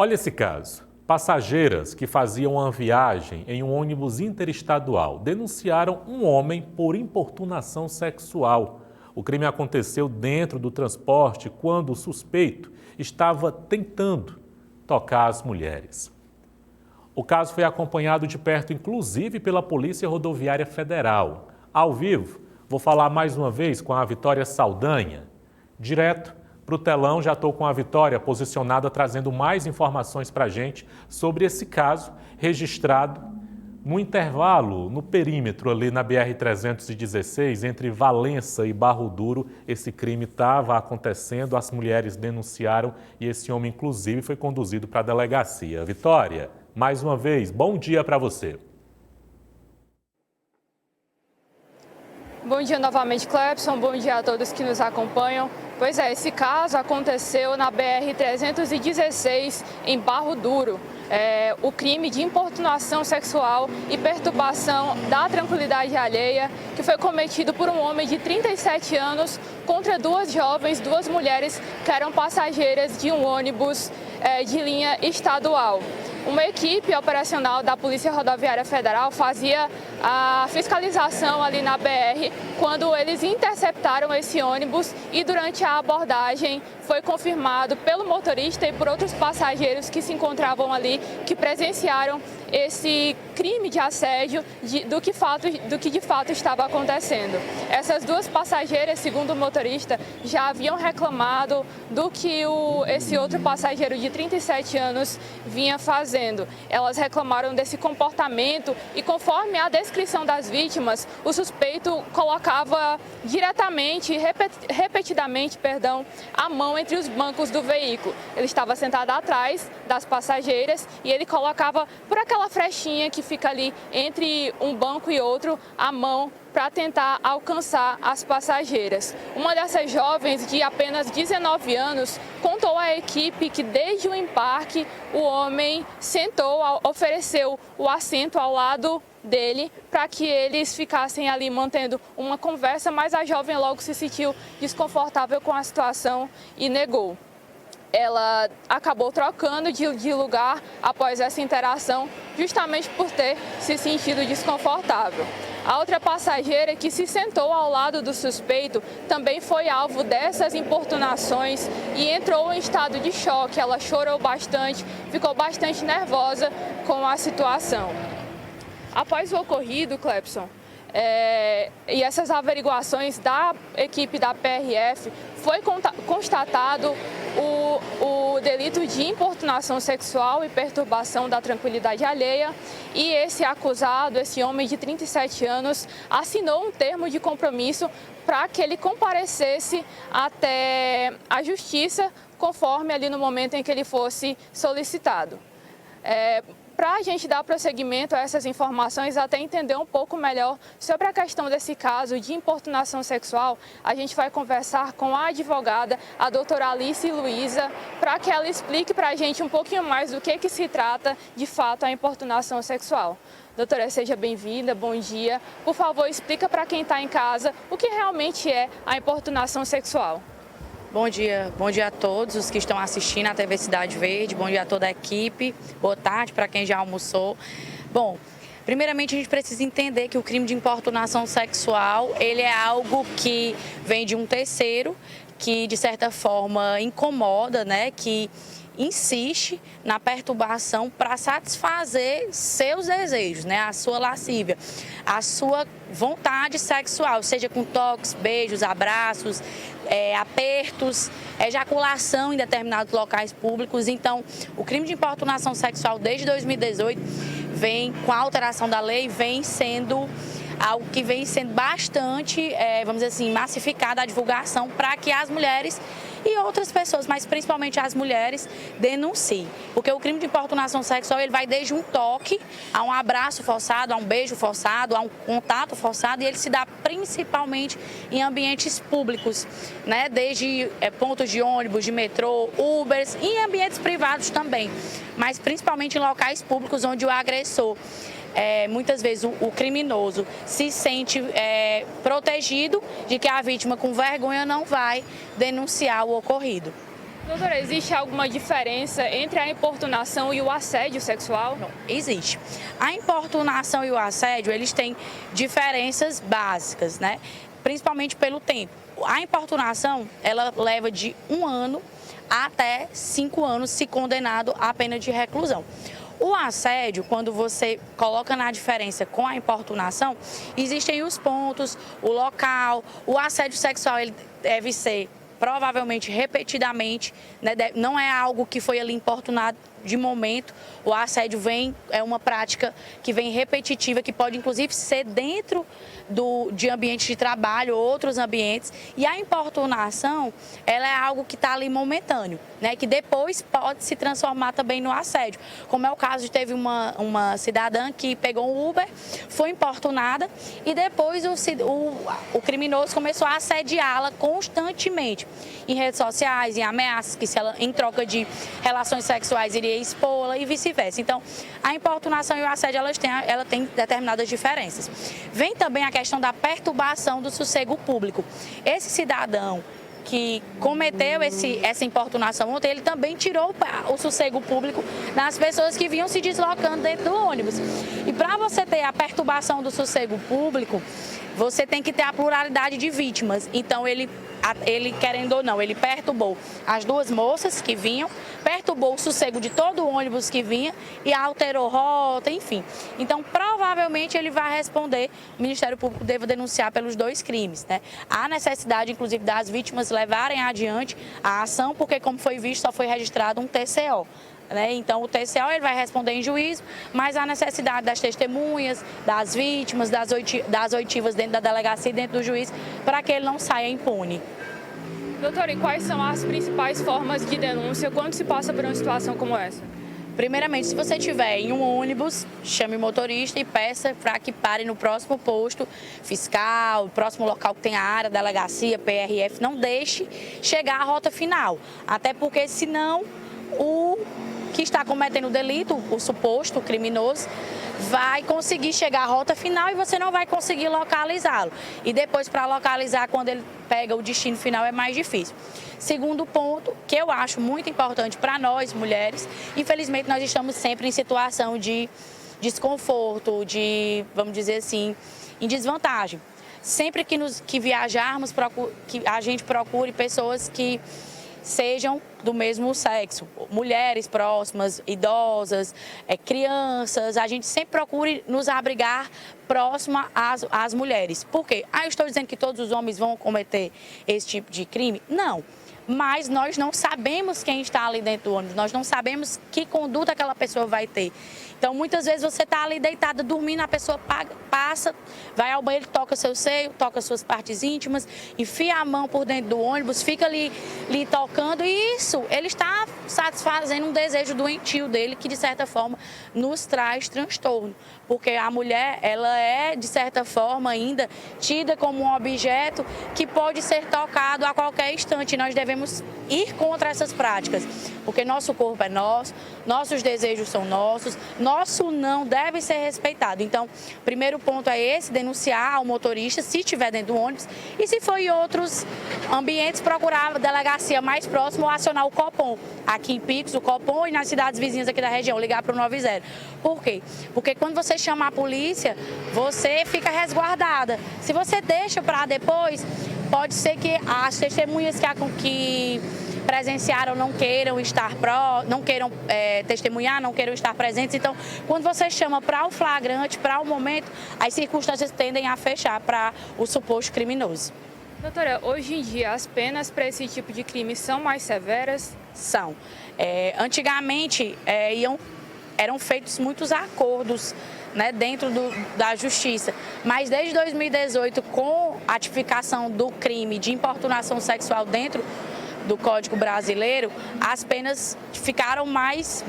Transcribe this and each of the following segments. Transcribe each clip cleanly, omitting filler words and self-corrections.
Olha esse caso. Passageiras que faziam uma viagem em um ônibus interestadual denunciaram um homem por importunação sexual. O crime aconteceu dentro do transporte quando o suspeito estava tentando tocar as mulheres. O caso foi acompanhado de perto, inclusive, pela Polícia Rodoviária Federal. Ao vivo, vou falar mais uma vez com a Vitória Saldanha. Direto para o telão, já estou com a Vitória posicionada, trazendo mais informações para a gente sobre esse caso registrado no intervalo, no perímetro ali na BR-316, entre Valença e Barro Duro. Esse crime estava acontecendo, as mulheres denunciaram e esse homem, inclusive, foi conduzido para a delegacia. Vitória, mais uma vez, bom dia para você. Bom dia novamente, Clepson. Bom dia a todos que nos acompanham. Pois é, esse caso aconteceu na BR-316, em Barro Duro. O crime de importunação sexual e perturbação da tranquilidade alheia, que foi cometido por um homem de 37 anos contra duas jovens, duas mulheres que eram passageiras de um ônibus de linha estadual. Uma equipe operacional da Polícia Rodoviária Federal fazia a fiscalização ali na BR quando eles interceptaram esse ônibus e durante a abordagem foi confirmado pelo motorista e por outros passageiros que se encontravam ali, que presenciaram esse crime de assédio do que de fato estava acontecendo. Essas duas passageiras, segundo o motorista, já haviam reclamado do que esse outro passageiro de 37 anos vinha fazendo. Elas reclamaram desse comportamento e, conforme a descrição das vítimas, o suspeito colocava diretamente, repetidamente, a mão entre os bancos do veículo. Ele estava sentado atrás das passageiras e ele colocava por aquela frechinha que fica ali entre um banco e outro a mão para tentar alcançar as passageiras. Uma dessas jovens, de apenas 19 anos, contou à equipe que desde o embarque o homem ofereceu o assento ao lado dele para que eles ficassem ali mantendo uma conversa, mas a jovem logo se sentiu desconfortável com a situação e negou. Ela acabou trocando de lugar após essa interação, justamente por ter se sentido desconfortável. A outra passageira, que se sentou ao lado do suspeito, também foi alvo dessas importunações e entrou em estado de choque. Ela chorou bastante, ficou bastante nervosa com a situação. Após o ocorrido, Clepson, e essas averiguações da equipe da PRF, foi constatado o delito de importunação sexual e perturbação da tranquilidade alheia, e esse acusado, esse homem de 37 anos, assinou um termo de compromisso para que ele comparecesse até a justiça, conforme ali no momento em que ele fosse solicitado. Para a gente dar prosseguimento a essas informações, até entender um pouco melhor sobre a questão desse caso de importunação sexual, a gente vai conversar com a advogada, a doutora Alice Luiza, para que ela explique para a gente um pouquinho mais do que se trata de fato a importunação sexual. Doutora, seja bem-vinda, bom dia. Por favor, explica para quem está em casa o que realmente é a importunação sexual. Bom dia a todos os que estão assistindo à TV Cidade Verde, bom dia a toda a equipe, boa tarde para quem já almoçou. Bom, primeiramente a gente precisa entender que o crime de importunação sexual, ele é algo que vem de um terceiro, que de certa forma incomoda, né, que insiste na perturbação para satisfazer seus desejos, né, a sua lascívia, a sua vontade sexual, seja com toques, beijos, abraços, apertos, ejaculação em determinados locais públicos. Então, o crime de importunação sexual desde 2018 vem, com a alteração da lei, vem sendo algo que vem sendo bastante, vamos dizer assim, massificada a divulgação para que as mulheres e outras pessoas, mas principalmente as mulheres, denunciem. Porque o crime de importunação sexual, ele vai desde um toque, a um abraço forçado, a um beijo forçado, a um contato forçado, e ele se dá principalmente em ambientes públicos, né? Desde pontos de ônibus, de metrô, Ubers, e em ambientes privados também, mas principalmente em locais públicos onde o agressor, muitas vezes o criminoso se sente protegido de que a vítima, com vergonha, não vai denunciar o ocorrido. Doutora, existe alguma diferença entre a importunação e o assédio sexual? Não, existe. A importunação e o assédio, eles têm diferenças básicas, né? Principalmente pelo tempo. A importunação, ela leva de 1 ano até 5 anos, se condenado à pena de reclusão. O assédio, quando você coloca na diferença com a importunação, existem os pontos, o local. O assédio sexual ele deve ser provavelmente repetidamente, né? Não é algo que foi ali importunado de momento. O assédio é uma prática que vem repetitiva, que pode inclusive ser dentro de ambiente de trabalho, outros ambientes. E a importunação, ela é algo que está ali momentâneo, né? Que depois pode se transformar também no assédio. Como é o caso de teve uma cidadã que pegou um Uber, foi importunada e depois o criminoso começou a assediá-la constantemente em redes sociais, em ameaças, que se ela, em troca de relações sexuais, iria expô-la e vice-versa. Então, a importunação e o assédio, ela tem determinadas diferenças. Vem também a questão da perturbação do sossego público. Esse cidadão que cometeu essa importunação ontem, ele também tirou o sossego público das pessoas que vinham se deslocando dentro do ônibus. E para você ter a perturbação do sossego público, você tem que ter a pluralidade de vítimas. Então, ele querendo ou não, ele perturbou as duas moças que vinham, perturbou o sossego de todo o ônibus que vinha e alterou rota, enfim. Então, provavelmente, ele vai responder, o Ministério Público deve denunciar pelos 2 crimes, né? Há necessidade, inclusive, das vítimas levarem adiante a ação, porque, como foi visto, só foi registrado um TCO. Né? Então, o TCO ele vai responder em juízo, mas há necessidade das testemunhas, das vítimas, das oitivas dentro da delegacia e dentro do juiz, para que ele não saia impune. Doutora, e quais são as principais formas de denúncia quando se passa por uma situação como essa? Primeiramente, se você estiver em um ônibus, chame o motorista e peça para que pare no próximo posto fiscal, próximo local que tem a área, delegacia, PRF. Não deixe chegar à rota final, até porque senão o que está cometendo o delito, o suposto criminoso, vai conseguir chegar à rota final e você não vai conseguir localizá-lo. E depois, para localizar, quando ele pega o destino final, é mais difícil. Segundo ponto, que eu acho muito importante para nós, mulheres, infelizmente nós estamos sempre em situação de desconforto, vamos dizer assim, em desvantagem. Sempre que viajarmos, que a gente procure pessoas que sejam do mesmo sexo, mulheres próximas, idosas, crianças, a gente sempre procure nos abrigar próxima às mulheres. Por quê? Eu estou dizendo que todos os homens vão cometer esse tipo de crime? Não. Mas nós não sabemos quem está ali dentro do ônibus, nós não sabemos que conduta aquela pessoa vai ter. Então, muitas vezes você está ali deitada, dormindo, a pessoa passa, vai ao banheiro, toca seu seio, toca suas partes íntimas, enfia a mão por dentro do ônibus, fica ali tocando, e isso, ele está satisfazendo um desejo doentio dele, que de certa forma nos traz transtorno. Porque a mulher, ela é, de certa forma, ainda tida como um objeto que pode ser tocado a qualquer instante. Nós devemos ir contra essas práticas, porque nosso corpo é nosso, nossos desejos são nossos, nosso não deve ser respeitado. Então, primeiro ponto é esse, denunciar ao motorista, se estiver dentro do ônibus, e se for em outros ambientes, procurar a delegacia mais próxima ou acionar o Copom. Aqui em Picos, o Copom, e nas cidades vizinhas aqui da região, ligar para o 90. Por quê? Porque quando você chama a polícia, você fica resguardada. Se você deixa para depois, pode ser que as testemunhas que presenciaram não queiram estar não queiram testemunhar, não queiram estar presentes. Então, quando você chama para o flagrante, para o momento, as circunstâncias tendem a fechar para o suposto criminoso. Doutora, hoje em dia as penas para esse tipo de crime são mais severas? São. Antigamente eram feitos muitos acordos, né, dentro da justiça, mas desde 2018, com a tipificação do crime de importunação sexual dentro do Código Brasileiro, as penas ficaram mais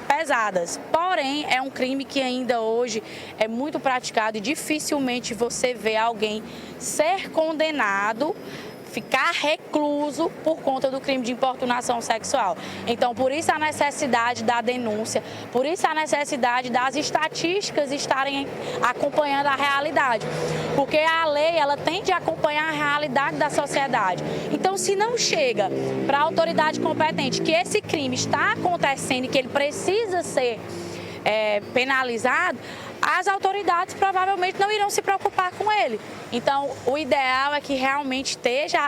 pesadas. Porém, é um crime que ainda hoje é muito praticado e dificilmente você vê alguém ser condenado ficar recluso por conta do crime de importunação sexual. Então, por isso a necessidade da denúncia, por isso a necessidade das estatísticas estarem acompanhando a realidade. Porque a lei, ela tem de acompanhar a realidade da sociedade. Então, se não chega para a autoridade competente que esse crime está acontecendo e que ele precisa ser penalizado, as autoridades provavelmente não irão se preocupar com ele. Então, o ideal é que realmente esteja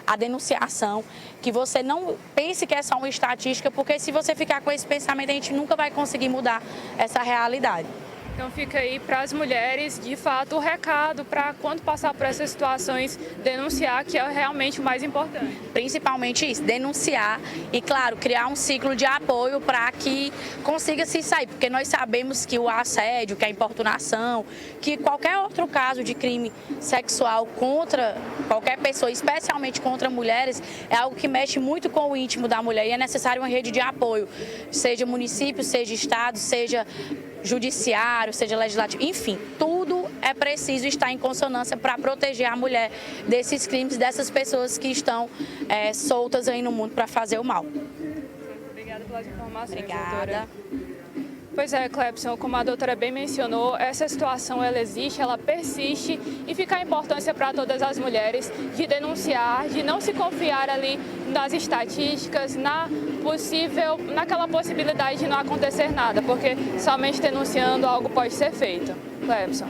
a denunciação, que você não pense que é só uma estatística, porque se você ficar com esse pensamento, a gente nunca vai conseguir mudar essa realidade. Então fica aí para as mulheres, de fato, o recado para quando passar por essas situações, denunciar, que é realmente o mais importante. Principalmente isso, denunciar e, claro, criar um ciclo de apoio para que consiga se sair, porque nós sabemos que o assédio, que a importunação, que qualquer outro caso de crime sexual contra qualquer pessoa, especialmente contra mulheres, é algo que mexe muito com o íntimo da mulher e é necessário uma rede de apoio, seja município, seja estado, seja judiciário, seja legislativo, enfim, tudo é preciso estar em consonância para proteger a mulher desses crimes, dessas pessoas que estão soltas aí no mundo para fazer o mal. Obrigada pelas informações, Obrigada. doutora. Pois é, Clebson, como a doutora bem mencionou, essa situação ela existe, ela persiste e fica a importância para todas as mulheres de denunciar, de não se confiar ali nas estatísticas, naquela possibilidade de não acontecer nada, porque somente denunciando algo pode ser feito. Clebson.